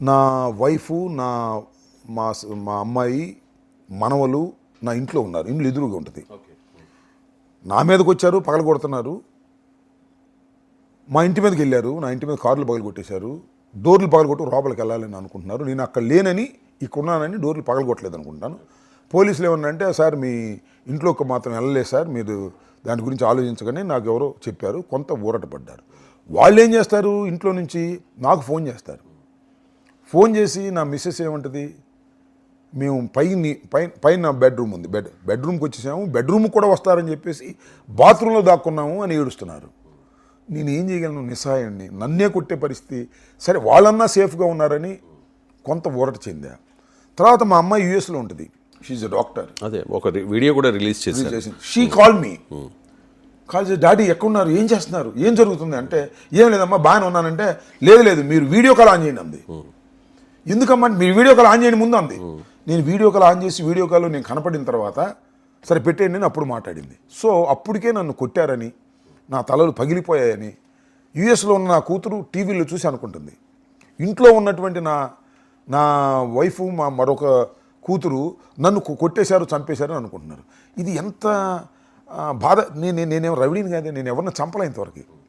నా వైఫ్ నా మా మా అమ్మాయి మనవలు నా ఇంట్లో ఉన్నారు. ఇంట్లో ఎదురుగా ఉంటుంది. నా మీదకి వచ్చారు, పగల కొడుతున్నారు. మా ఇంటి మీదకి వెళ్ళారు. నా ఇంటి మీద కార్లు పగల కొట్టేశారు. డోర్లు పగల కొట్టు లోపలికి వెళ్ళాలని అనుకుంటున్నారు. నేను అక్కడ లేనని, ఇక్కడ ఉన్నానని డోర్లు పగల కొట్టలేదు అనుకుంటాను. పోలీసులు ఏమన్నారంటే, సార్ మీ ఇంట్లోకి మాత్రం వెళ్ళలేదు సార్, మీరు దాని గురించి ఆలోచించగానే నాకు ఎవరో చెప్పారు. కొంత ఊరట పడ్డారు. వాళ్ళు ఏం చేస్తారు, ఇంట్లో నుంచి నాకు ఫోన్ చేస్తారు. ఫోన్ చేసి నా మిస్సెస్ ఏమంటుంది, మేము పైన బెడ్రూమ్ ఉంది, బెడ్రూమ్కి వచ్చేసాము, బెడ్రూమ్కి కూడా వస్తారని చెప్పేసి బాత్రూంలో దాక్కున్నాము అని ఏడుస్తున్నారు. నేను ఏం చేయగలను, నిస్సహాయాన్ని, నన్నే కొట్టే పరిస్థితి. సరే వాళ్ళన్నా సేఫ్గా ఉన్నారని కొంత ఊరట చెందా. తర్వాత మా అమ్మాయి యూఎస్లో ఉంటుంది, షీఈ్ ఎ డాక్టర్. అదే ఒక వీడియో కూడా రిలీజ్ చేసింది. షీ కాల్ మీ, కాల్ చేసి డాడీ ఎక్కడున్నారు, ఏం చేస్తున్నారు, ఏం జరుగుతుంది అంటే, ఏం లేదమ్మా బాగానే ఉన్నానంటే, లేదు మీరు వీడియో కాల్ ఆన్ చేయండి అంది. ఎందుకమ్మా మీరు వీడియో కాల్ ఆన్ చేయండి ముందు అంది. నేను వీడియో కాల్ ఆన్ చేసి వీడియో కాల్లో నేను కనపడిన తర్వాత సరే పెట్టేయండి అని అప్పుడు మాట్లాడింది. సో అప్పటికే నన్ను కొట్టారని, నా తలలు పగిలిపోయాయని యుఎస్లో ఉన్న నా కూతురు టీవీలో చూసి అనుకుంటుంది. ఇంట్లో ఉన్నటువంటి నా వైఫ్ మా మరొక కూతురు నన్ను కొట్టేశారు, చంపేశారు అని అనుకుంటున్నారు. ఇది ఎంత బాధ. నేనేమో రవిడీని కాదే, నేను ఎవరిని చంపలే ఇంతవరకు.